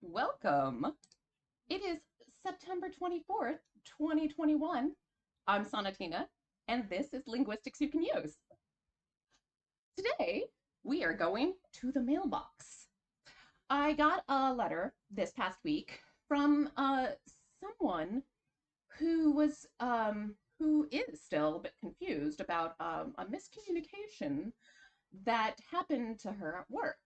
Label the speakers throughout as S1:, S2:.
S1: Welcome. It is September 24th, 2021. I'm Sonatina, and this is Linguistics You Can Use. Today, we are going to the mailbox. I got a letter this past week from someone who is still a bit confused about a miscommunication that happened to her at work.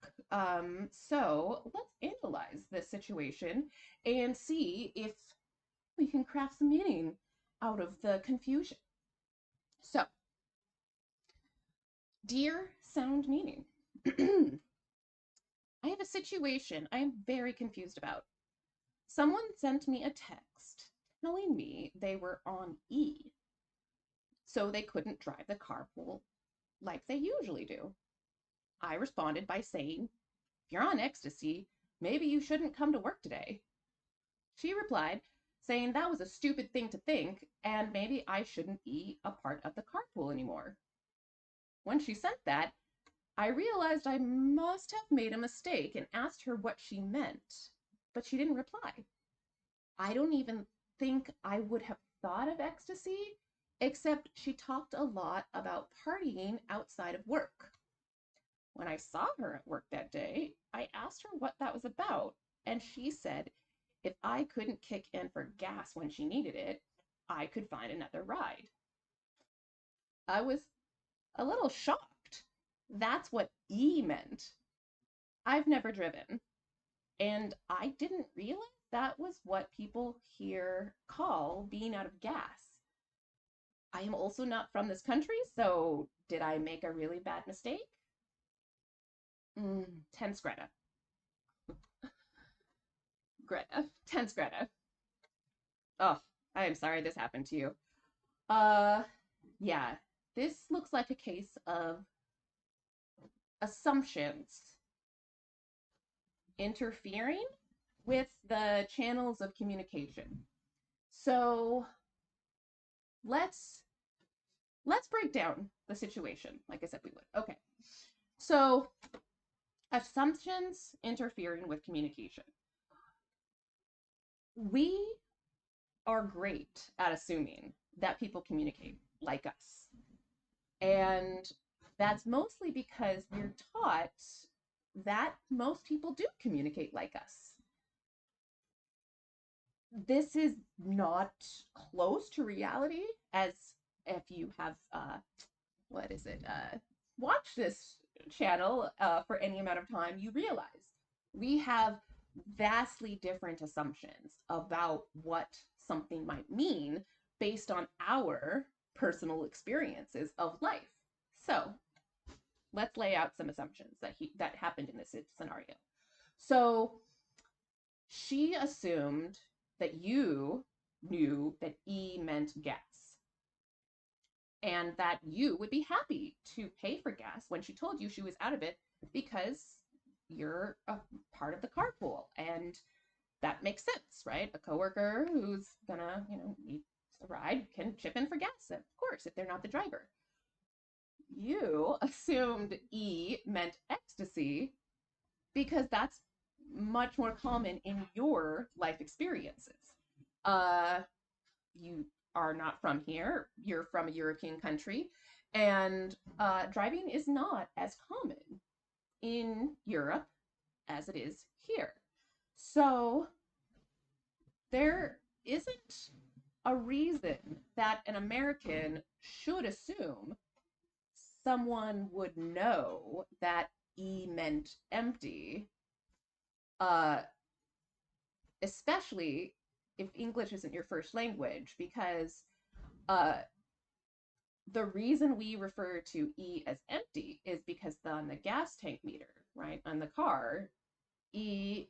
S1: So let's analyze this situation and see if we can craft some meaning out of the confusion. So, dear sound meaning, I have a situation I am very confused about. Someone sent me a text telling me they were on E, so they couldn't drive the carpool like they usually do. I responded by saying, if you're on ecstasy, maybe you shouldn't come to work today. She replied, saying that was a stupid thing to think, and maybe I shouldn't be a part of the carpool anymore. When she sent that, I realized I must have made a mistake and asked her what she meant, but she didn't reply. I don't even think I would have thought of ecstasy, except she talked a lot about partying outside of work. When I saw her at work that day, I asked her what that was about, and she said if I couldn't kick in for gas when she needed it, I could find another ride. I was a little shocked. That's what E meant. I've never driven, and I didn't realize that was what people here call being out of gas. I am also not from this country, so did I make a really bad mistake? Tense Greta. Tense Greta. Oh, I am sorry this happened to you. Uh, yeah, this looks like a case of assumptions interfering with the channels of communication. So let's let's break down the situation like I said we would. Okay. So assumptions interfering with communication. We are great at assuming that people communicate like us. And that's mostly because we're taught that most people do communicate like us. This is not close to reality, as if you have what is it watched this channel for any amount of time, you realize we have vastly different assumptions about what something might mean based on our personal experiences of life. So let's lay out some assumptions that happened in this scenario. So she assumed that you knew that E meant gas and that you would be happy to pay for gas when she told you she was out of it because you're a part of the carpool, and that makes sense, right? A coworker who's gonna, need a ride can chip in for gas, of course, if they're not the driver. You assumed E meant ecstasy because that's much more common in your life experiences. Uh, you are not from here, you're from a European country, and driving is not as common in Europe as it is here. So there isn't a reason that an American should assume someone would know that E meant empty, uh, especially if English isn't your first language, because uh, the reason we refer to E as empty is because on the gas tank meter, right, on the car, E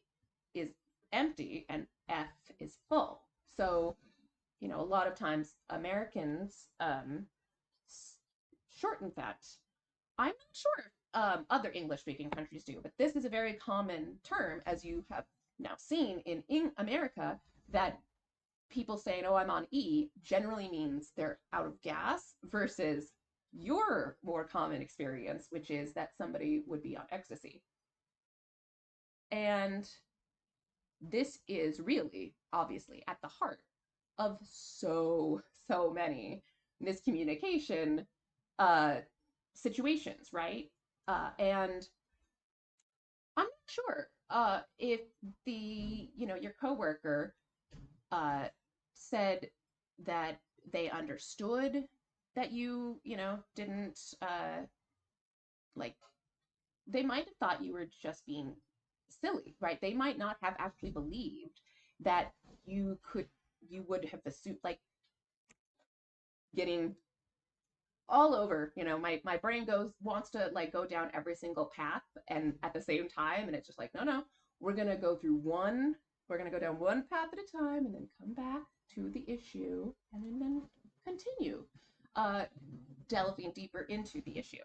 S1: is empty and F is full. So, a lot of times Americans shorten that. I'm not sure other English speaking countries do, but this is a very common term, as you have now seen in America, that people saying, oh, I'm on E generally means they're out of gas versus your more common experience, which is that somebody would be on ecstasy. And this is really obviously at the heart of so many miscommunication uh, situations, right? And I'm not sure if your coworker uh, said that they understood that didn't like they might have thought you were just being silly, right? They might not have actually believed that you would have assumed, like, getting all over, my brain wants to like go down every single path and at the same time, and it's just like, no, we're going to go through one, we're going to go down one path at a time and then come back to the issue and then continue uh delving deeper into the issue.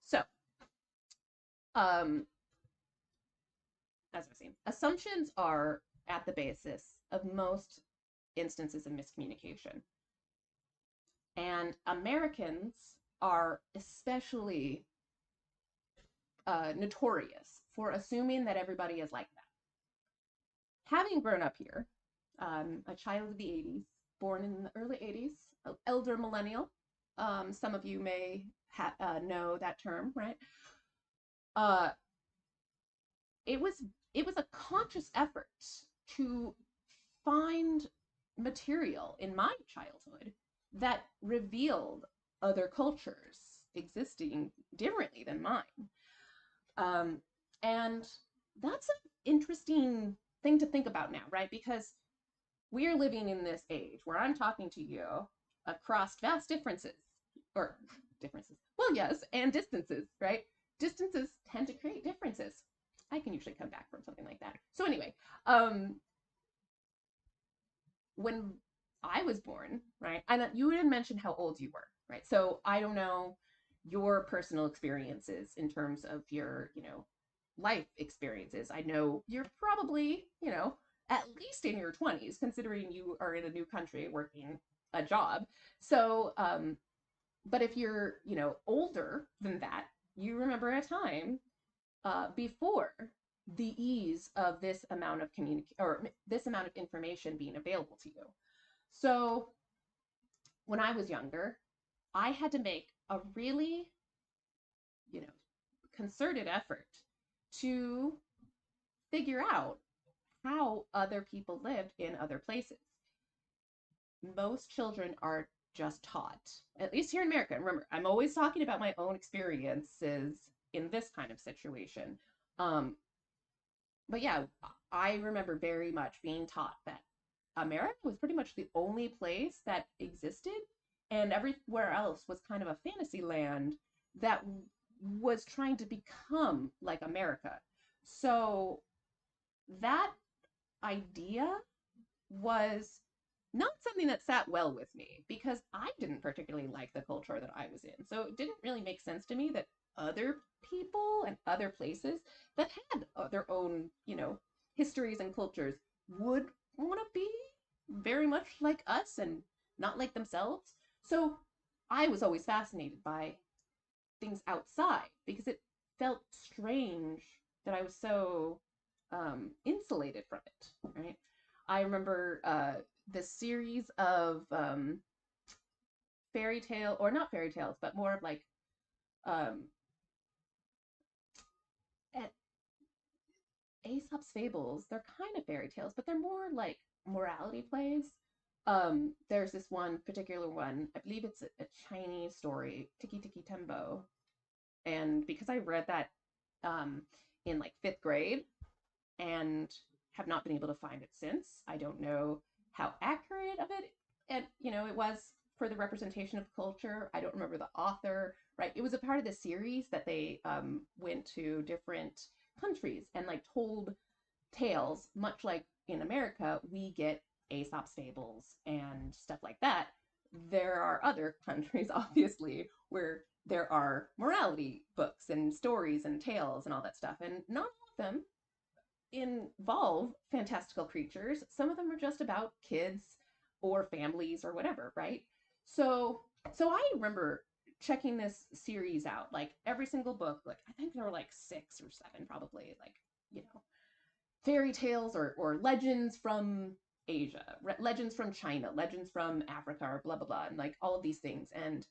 S1: So, um as I was saying, assumptions are at the basis of most instances of miscommunication. And Americans are especially notorious for assuming that everybody is like that. Having grown up here, a child of the 80s, born in the early 80s, elder millennial, some of you may know that term, right? Uh, it was it was a conscious effort to find material in my childhood that revealed other cultures existing differently than mine. Um, and that's an interesting thing to think about now, right? Because we're living in this age where I'm talking to you across vast differences, or differences, well, yes, and distances, right? Distances tend to create differences. I can usually come back from something like that. So anyway, when I was born, right? And you didn't mention how old you were, right? So I don't know your personal experiences in terms of your, life experiences. I know you're probably, at least in your 20s, considering you are in a new country working a job. So, but if you're, older than that, you remember a time before the ease of this amount of this amount of information being available to you. So when I was younger, I had to make a really, you know, concerted effort to figure out how other people lived in other places. Most children are just taught, at least here in America. Remember, I'm always talking about my own experiences in this kind of situation. Um, but yeah, I remember very much being taught that America was pretty much the only place that existed, and everywhere else was kind of a fantasy land that was trying to become like America. So that idea was not something that sat well with me because I didn't particularly like the culture that I was in. So it didn't really make sense to me that other people and other places that had their own, histories and cultures would want to be very much like us and not like themselves. So I was always fascinated by things outside because it felt strange that I was so insulated from it, right? I remember this series of fairy tale, or not fairy tales, but more of like um, Aesop's fables. They're kind of fairy tales, but they're more like morality plays. There's this one particular one, I believe it's a Chinese story, Tiki Tiki Tembo. And because I read that in like fifth grade and have not been able to find it since, I don't know how accurate of it was for the representation of culture. I don't remember the author, right? It was a part of the series that they went to different countries and like told tales, much like in America, we get Aesop's fables and stuff like that. There are other countries, obviously, where there are morality books and stories and tales and all that stuff. And not all of them involve fantastical creatures. Some of them are just about kids or families or whatever, right? So I remember checking this series out, like every single book, like I think there were like 6 or 7 probably, like, you know. fairy tales or legends from Asia, legends from China, legends from Africa, or blah, blah, blah, and like all of these things. And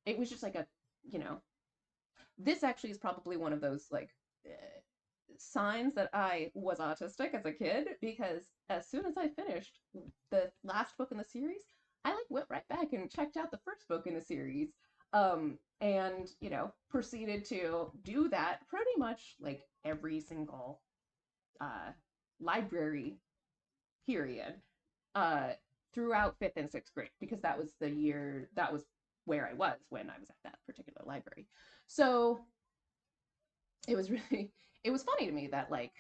S1: it was just like a, you know, this actually is probably one of those like signs that I was autistic as a kid, because as soon as I finished the last book in the series, I like went right back and checked out the first book in the series. And you know, proceeded to do that pretty much like every single uh library period uh throughout fifth and sixth grade, because that was the year, that was where I was when I was at that particular library. So it was really, it was funny to me that like,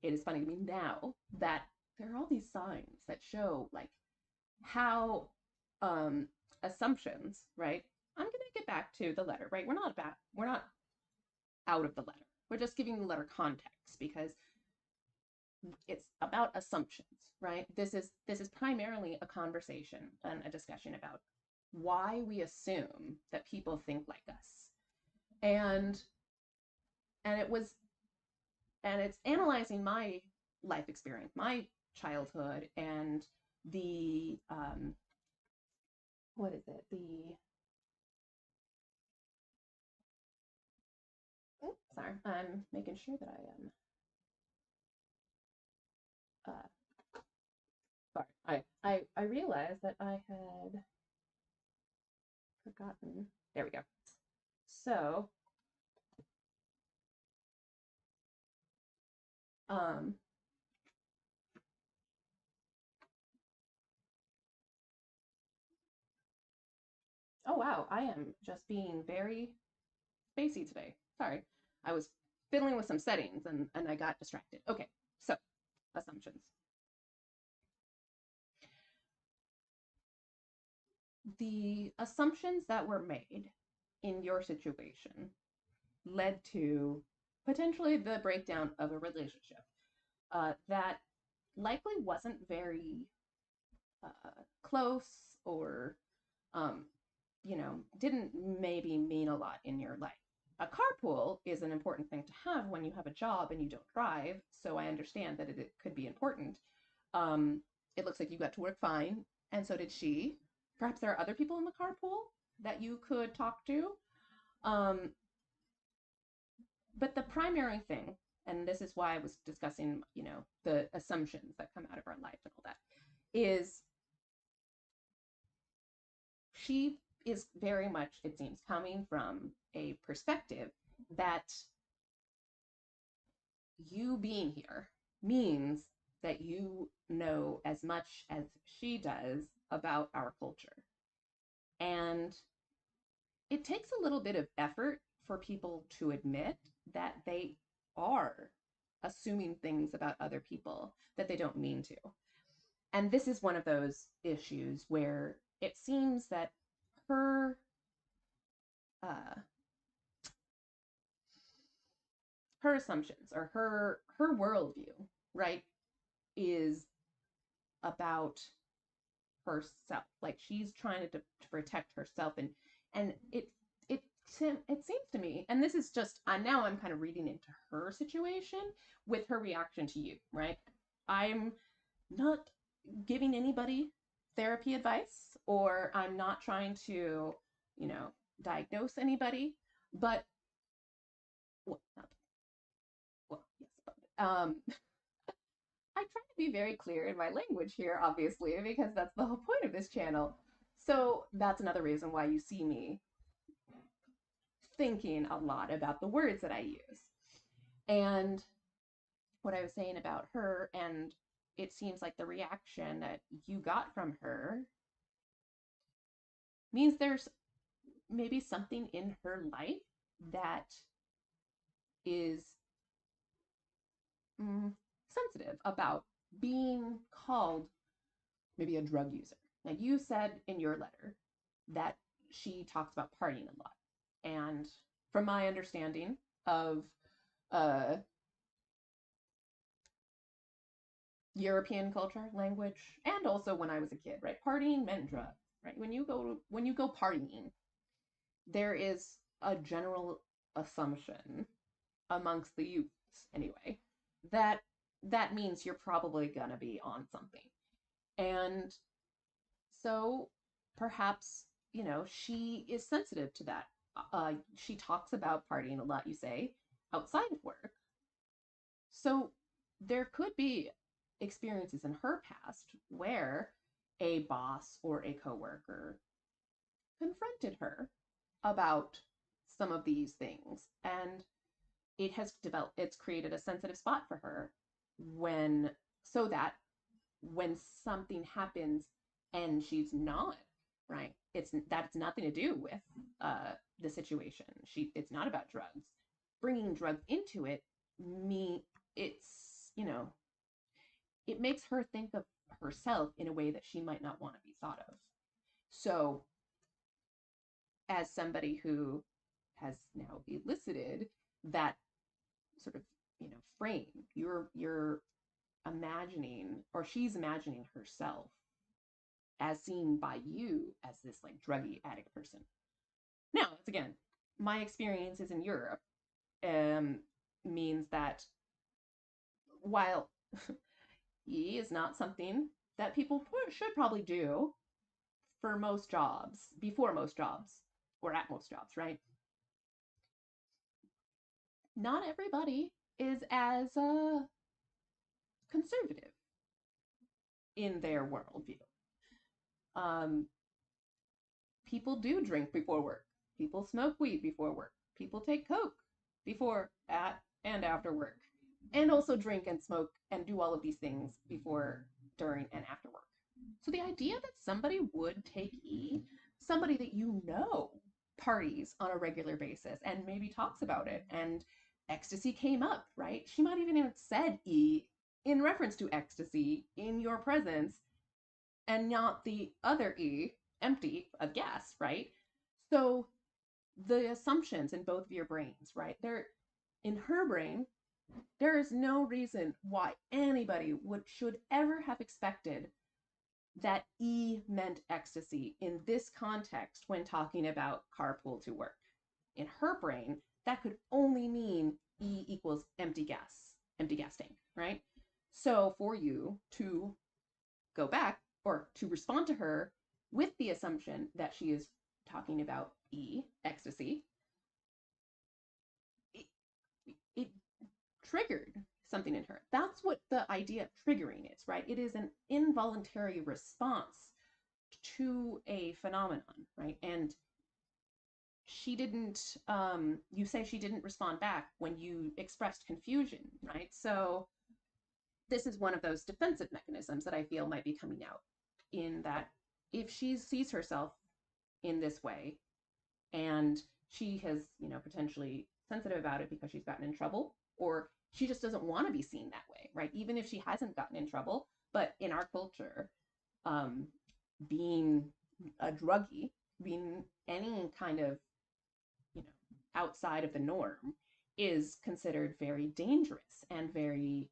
S1: it is funny to me now that there are all these signs that show like how um assumptions, right? I'm going to get back to the letter, right? We're not out of the letter. We're just giving the letter context, because it's about assumptions, right? This is primarily a conversation and a discussion about why we assume that people think like us. And and it was and it's analyzing my life experience, my childhood, and the what is it? The oh, sorry, I'm making sure that I am sorry. I realized that I had forgotten. There we go. So, um, oh wow, I am just being very spacey today. Sorry. I was fiddling with some settings and I got distracted. Okay, so assumptions. The assumptions that were made in your situation led to potentially the breakdown of a relationship that likely wasn't very close, or um, you know, didn't maybe mean a lot in your life. A carpool is an important thing to have when you have a job and you don't drive, so I understand that it could be important. Um, it looks like you got to work fine, and so did she. Perhaps there are other people in the carpool that you could talk to. Um, but the primary thing, and this is why I was discussing, you know, the assumptions that come out of our life and all that, is she is very much, it seems, coming from a perspective that you being here means that you know as much as she does about our culture. And it takes a little bit of effort for people to admit that they are assuming things about other people that they don't mean to. And this is one of those issues where it seems that her uh, her assumptions, or her worldview, right, is about herself. Like she's trying to protect herself, and it seems to me, and this is just now I'm kind of reading into her situation with her reaction to you, right? I'm not giving anybody therapy advice, or I'm not trying to, you know, diagnose anybody, but well, not, well, yes, but I try to be very clear in my language here, obviously, because that's the whole point of this channel. So that's another reason why you see me thinking a lot about the words that I use. And what I was saying about her, and it seems like the reaction that you got from her means there's maybe something in her life that is sensitive about being called maybe a drug user. Now, you said in your letter that she talks about partying a lot. And from my understanding of uh, European culture, language, and also when I was a kid, right? Partying meant drugs, right? When you go partying, there is a general assumption amongst the youth anyway, that that means you're probably gonna be on something. And so perhaps, she is sensitive to that. She talks about partying a lot, you say, outside of work. So there could be experiences in her past where a boss or a coworker confronted her about some of these things, and it's created a sensitive spot for her when so that when something happens and she's not right, that's nothing to do with the situation. It's not about drugs. Bringing drugs into it, me it's it makes her think of herself in a way that she might not want to be thought of. So as somebody who has now elicited that sort of frame, you're imagining, or she's imagining herself as seen by you as this like druggy addict person. Now, it's again, my experiences in Europe means that while E is not something that people should probably do for most jobs, before most jobs, or at most jobs, right? Not everybody is as conservative in their worldview. Um, People do drink before work. People smoke weed before work. People take coke before, at, and after work. And also drink and smoke and do all of these things before, during, and after work. So the idea that somebody would take E, somebody that parties on a regular basis and maybe talks about it, and ecstasy came up, right? She might even have said E in reference to ecstasy in your presence, and not the other E, empty of gas, right? So the assumptions in both of your brains, right? They're in her brain, there is no reason why anybody should ever have expected that E meant ecstasy in this context when talking about carpool to work. In her brain, that could only mean E equals empty gas tank, right? So for you to go back or to respond to her with the assumption that she is talking about E, ecstasy, it, it triggered something in her. That's what the idea of triggering is, right? It is an involuntary response to a phenomenon, right? And she didn't, you say she didn't respond back when you expressed confusion, right? So this is one of those defensive mechanisms that I feel might be coming out, in that if she sees herself in this way and she has, potentially sensitive about it because she's gotten in trouble, or she just doesn't want to be seen that way, right? Even if she hasn't gotten in trouble, but in our culture, um, being a druggie, being any kind of, outside of the norm, is considered very dangerous and very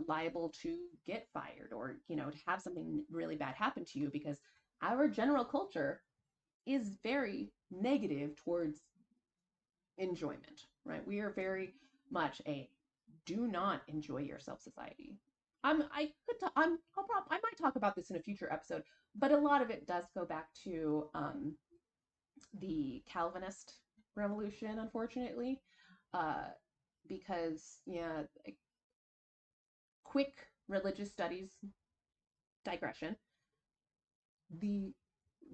S1: liable to get fired, or to have something really bad happen to you, because our general culture is very negative towards enjoyment, right? We are very much a do not enjoy yourself society. I might talk about this in a future episode, but a lot of it does go back to the Calvinist revolution, unfortunately, uh, because yeah, quick religious studies digression. The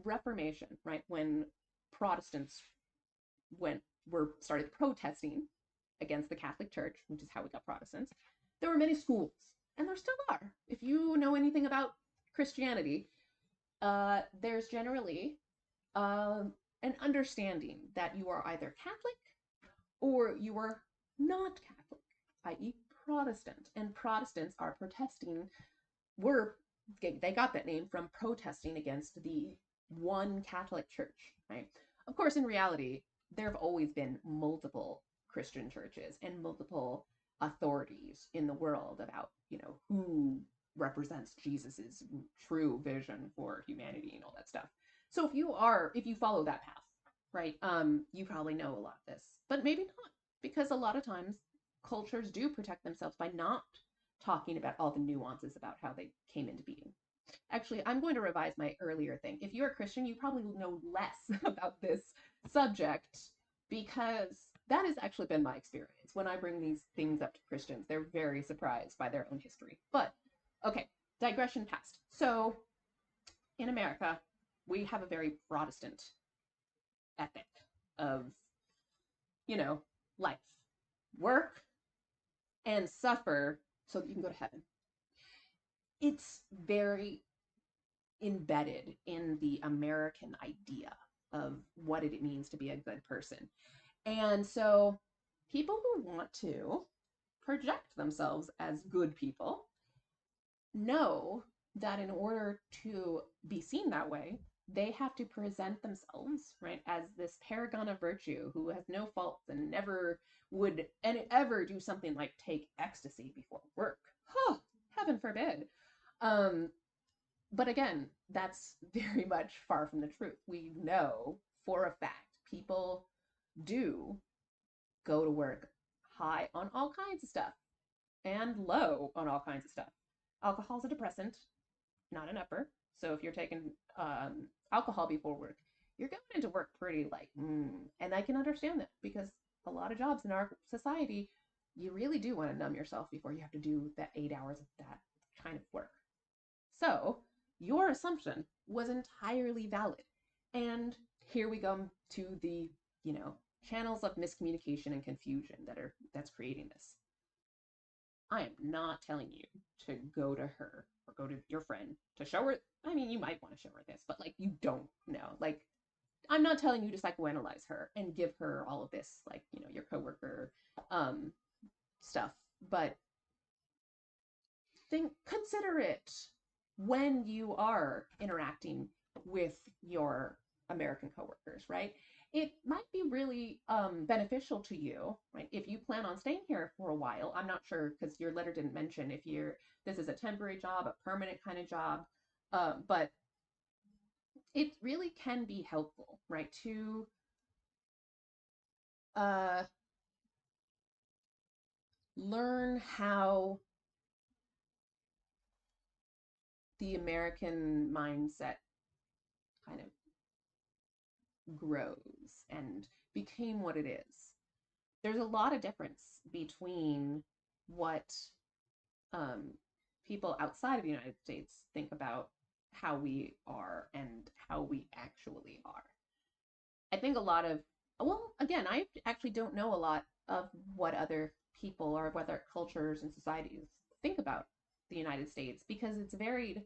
S1: Reformation, right, when Protestants started protesting against the Catholic Church, which is how we got Protestants, there were many schools, and there still are. If you know anything about Christianity, there's generally an understanding that you are either Catholic or you are not Catholic, i.e., Protestant. And Protestants are protesting, they got that name from protesting against the one Catholic Church, right? Of course, in reality, there have always been multiple Christian churches and multiple authorities in the world about, who represents Jesus's true vision for humanity and all that stuff. So if you follow that path, right, you probably know a lot of this, but maybe not, because a lot of times cultures do protect themselves by not talking about all the nuances about how they came into being. Actually, I'm going to revise my earlier thing. If you're a Christian, you probably know less about this subject because that has actually been my experience. When I bring these things up to Christians, they're very surprised by their own history. But okay, digression past. So in America, we have a very Protestant ethic of, you know, life, work, and suffer so that you can go to heaven. It's very embedded in the American idea of what it means to be a good person. And so people who want to project themselves as good people know that in order to be seen that way, they have to present themselves, right, as this paragon of virtue who has no faults and never would and ever do something like take ecstasy before work. Huh, heaven forbid. Um, but again, that's very much far from the truth. We know for a fact people do go to work high on all kinds of stuff and low on all kinds of stuff. Alcohol's a depressant, not an upper. So if you're taking alcohol before work, you're going into work pretty like, and I can understand that because a lot of jobs in our society, you really do want to numb yourself before you have to do that 8 hours of that kind of work. So your assumption was entirely valid. And here we go to the, channels of miscommunication and confusion that's creating this. I am not telling you to go to her or go to your friend to show her. I mean, you might want to show her this, but like, you don't know. Like, I'm not telling you to psychoanalyze her and give her all of this, like, your coworker stuff, but consider it when you are interacting with your American coworkers, right? It might be really beneficial to you, right? If you plan on staying here for a while. I'm not sure because your letter didn't mention if this is a temporary job, a permanent kind of job, but it really can be helpful, right? To uh, learn how the American mindset kind of grows and became what it is. There's a lot of difference between what um, people outside of the United States think about how we are and how we actually are. I think a lot of, well, again, I actually don't know a lot of what other people or what other cultures and societies think about the United States because it's varied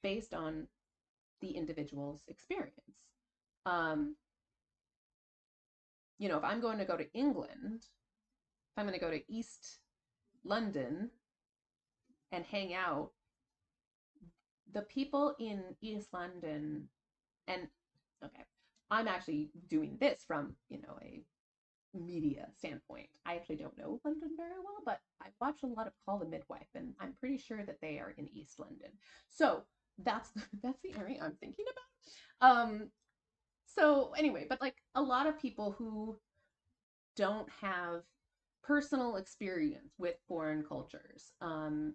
S1: based on the individual's experience. Um, if I'm going to go to England, if I'm going to go to East London and hang out, the people in East London, and okay, I'm actually doing this from, a media standpoint. I actually don't know London very well, but I've watched a lot of Call the Midwife, and I'm pretty sure that they are in East London. So that's the area I'm thinking about. So anyway, but like a lot of people who don't have personal experience with foreign cultures. And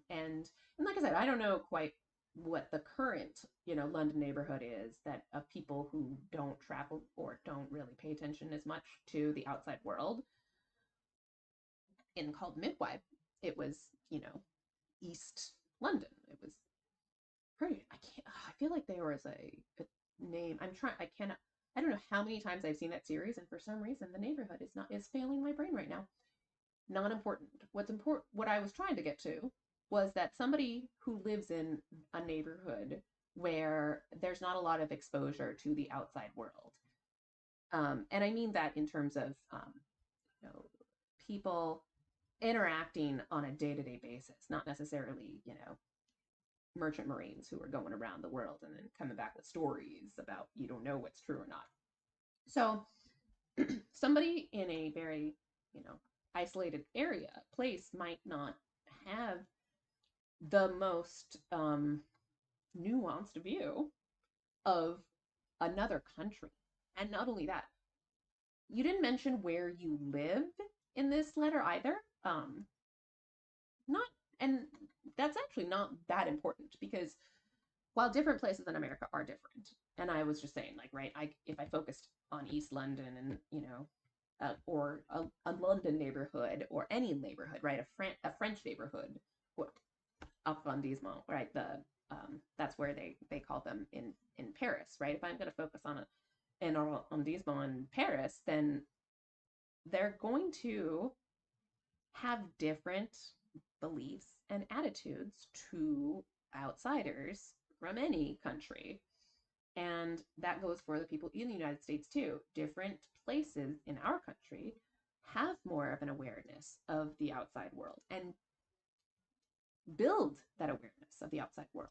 S1: like I said, I don't know quite what the current, London neighborhood is that of people who don't travel or don't really pay attention as much to the outside world. In Called Midwife, it was, East London. It was pretty. I feel like there was a name. I don't know how many times I've seen that series, and for some reason the neighborhood is failing my brain right now. Not important. What I was trying to get to was that somebody who lives in a neighborhood where there's not a lot of exposure to the outside world. And I mean that in terms of, you know, people interacting on a day-to-day basis, not necessarily, merchant marines who are going around the world and then coming back with stories about you don't know what's true or not. So somebody in a very, isolated place might not have the most nuanced view of another country. And not only that, you didn't mention where you live in this letter either. um, not, and that's actually not that important because while different places in America are different, and I was just saying, like, right, if I focused on East London and or a London neighborhood or any neighborhood, right, a French neighborhood, arrondissement, right, that's where they call them in Paris, right? If I'm going to focus on an arrondissement in Paris, then they're going to have different beliefs and attitudes to outsiders from any country. And that goes for the people in the United States too. Different places in our country have more of an awareness of the outside world and build that awareness of the outside world.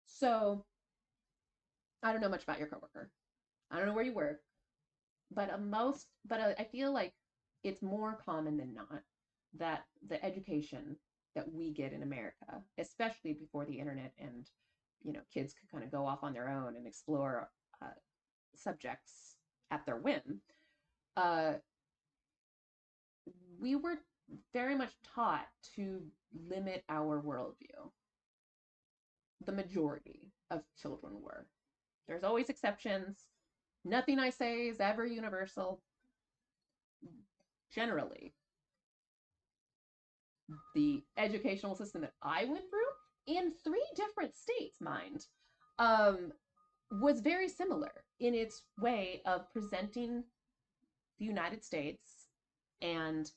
S1: So I don't know much about your coworker. I don't know where you work, but I feel like it's more common than not that the education that we get in America, especially before the internet and kids could kind of go off on their own and explore uh, subjects at their whim, uh, we were very much taught to limit our worldview. The majority of children were. There's always exceptions. Nothing I say is ever universal. Generally, the educational system that I went through in 3 different states, mind, um, was very similar in its way of presenting the United States and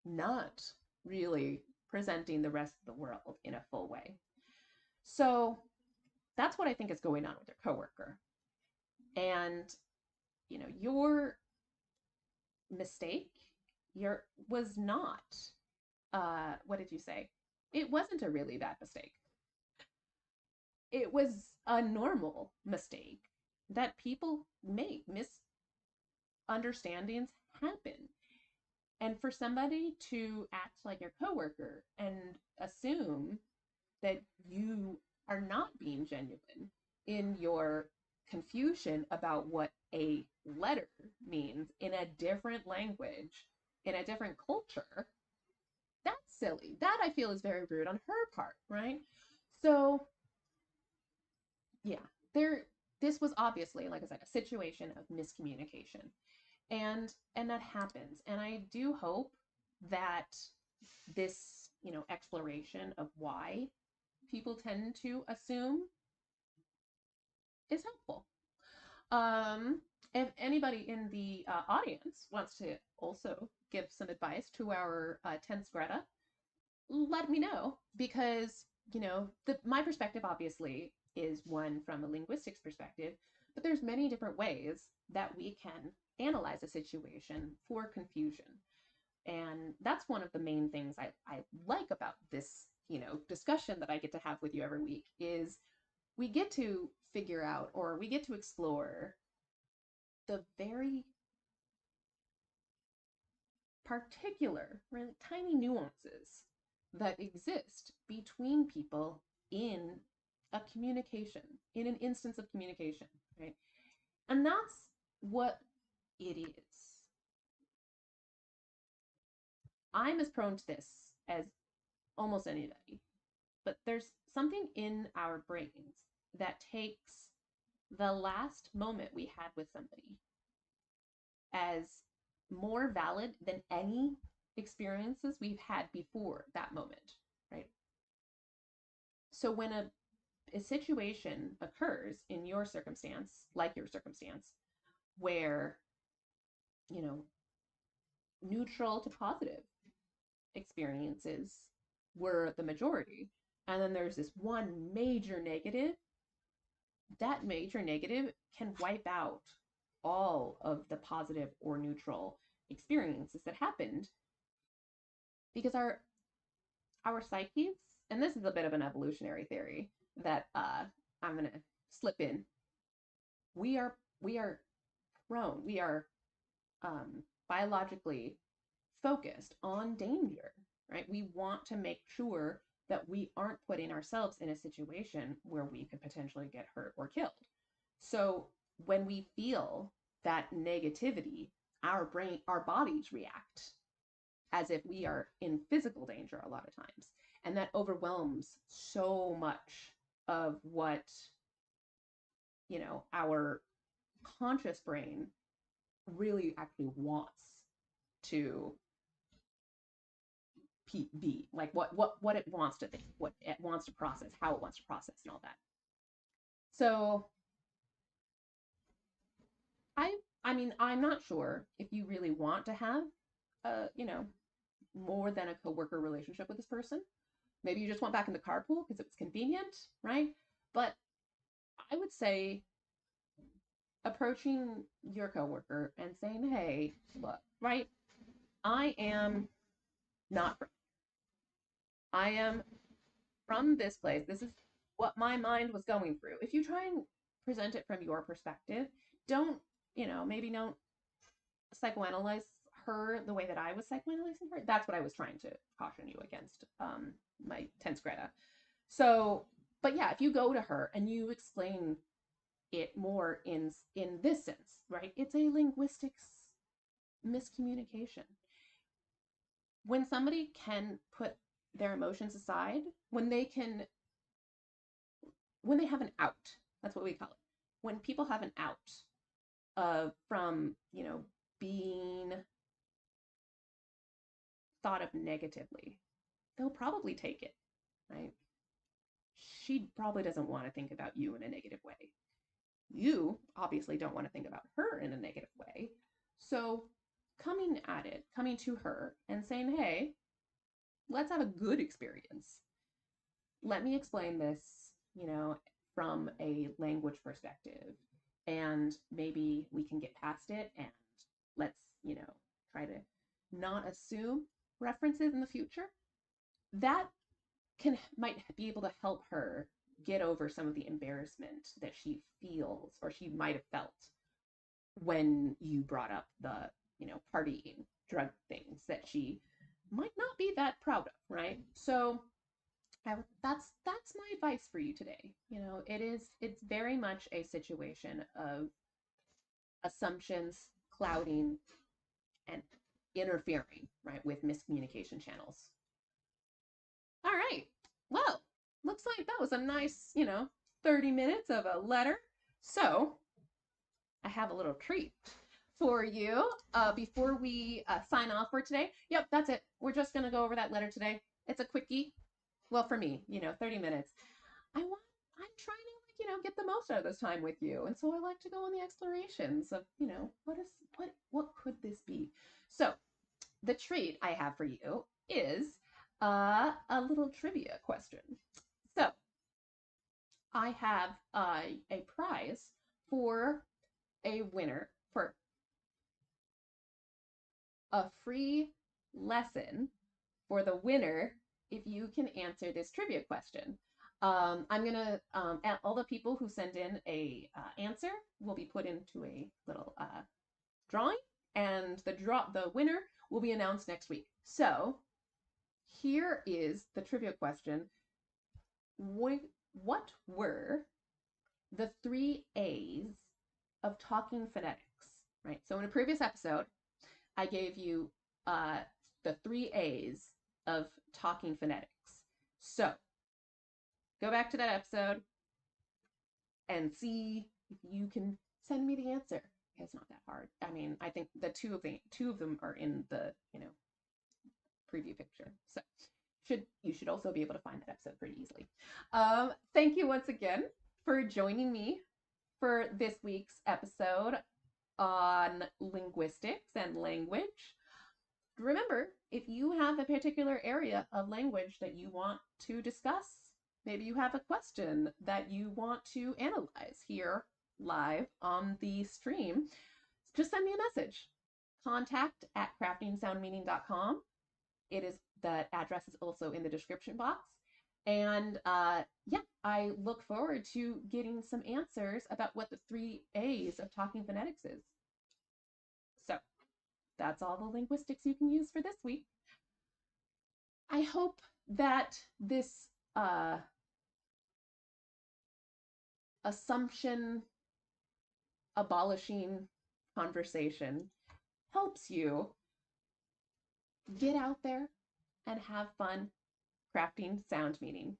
S1: not really presenting the rest of the world in a full way. So that's what I think is going on with your coworker. And, your mistake, was not, what did you say? It wasn't a really bad mistake. It was a normal mistake that people make. Misunderstandings happen. And for somebody to act like your coworker and assume that you are not being genuine in your confusion about what a letter means in a different language, in a different culture, that's silly. That I feel is very rude on her part, right? So, yeah, this was obviously, like I said, a situation of miscommunication. And that happens. And I do hope that this, exploration of why people tend to assume is helpful. Um, if anybody in the audience wants to also give some advice to our tense Greta, let me know because my perspective obviously is one from a linguistics perspective, but there's many different ways that we can analyze a situation for confusion. And that's one of the main things I like about this, discussion that I get to have with you every week is we get to figure out or we get to explore the very particular, really tiny nuances that exist between people in a communication, in an instance of communication, right? And that's what it is. I'm as prone to this as almost anybody, but there's something in our brains that takes the last moment we had with somebody as more valid than any experiences we've had before that moment, right? So when a situation occurs in your circumstance, like your circumstance, where, you know, neutral to positive experiences were the majority, and then there's this one major negative, that major negative can wipe out all of the positive or neutral experiences that happened because our psyches, and this is a bit of an evolutionary theory that I'm gonna slip in. We are prone. We are biologically focused on danger, right? We want to make sure that we aren't putting ourselves in a situation where we could potentially get hurt or killed. So when we feel that negativity, our bodies react as if we are in physical danger a lot of times. And that overwhelms so much of what, our conscious brain really actually wants to be, like what it wants to think, what it wants to process, how it wants to process, and all that. So I mean, I'm not sure if you really want to have more than a coworker relationship with this person. Maybe you just went back in the carpool because it was convenient, right? But I would say approaching your coworker and saying, "Hey, look, right? I am not from, I am from this place. This is what my mind was going through." If you try and present it from your perspective, don't, maybe don't psychoanalyze her the way that I was psychoanalyzing her. That's what I was trying to caution you against, my tense Greta. So, but yeah, if you go to her and you explain it more in this sense, right? It's a linguistics miscommunication. When somebody can put their emotions aside, when they have an out, that's what we call it. When people have an out from, being thought of negatively, they'll probably take it, right? She probably doesn't want to think about you in a negative way. You obviously don't want to think about her in a negative way. So coming to her and saying, "Hey, let's have a good experience. Let me explain this, from a language perspective. And maybe we can get past it and let's, try to not assume references in the future." That might be able to help her get over some of the embarrassment that she feels or she might have felt when you brought up the, partying drug things that she might not be that proud of, right? So that's my advice for you today. It's very much a situation of assumptions clouding and interfering, right, with miscommunication channels. All right. Well, looks like that was a nice, 30 minutes of a letter. So I have a little treat for you before we sign off for today. Yep, that's it. We're just going to go over that letter today. It's a quickie. Well, for me, 30 minutes. I'm trying to, get the most out of this time with you. And so I like to go on the explorations of, what could this be? So the treat I have for you is a little trivia question. So I have a prize for a winner for a free lesson for the winner if you can answer this trivia question. I'm gonna all the people who send in a answer will be put into a little drawing, and the winner will be announced next week. So here is the trivia question: what were the 3 A's of talking phonetics? Right. So in a previous episode, I gave you the 3 A's of talking phonetics. So go back to that episode and see if you can send me the answer. It's not that hard. I mean, I think the two of them are in the preview picture. So you should also be able to find that episode pretty easily. Thank you once again for joining me for this week's episode on linguistics and language. Remember, if you have a particular area of language that you want to discuss, maybe you have a question that you want to analyze here live on the stream, just send me a message. contact@craftingsoundmeaning.com. The address is also in the description box. And yeah, I look forward to getting some answers about what the 3 A's of talking phonetics is. So that's all the linguistics you can use for this week. I hope that this assumption abolishing conversation helps you get out there and have fun crafting sound meaning.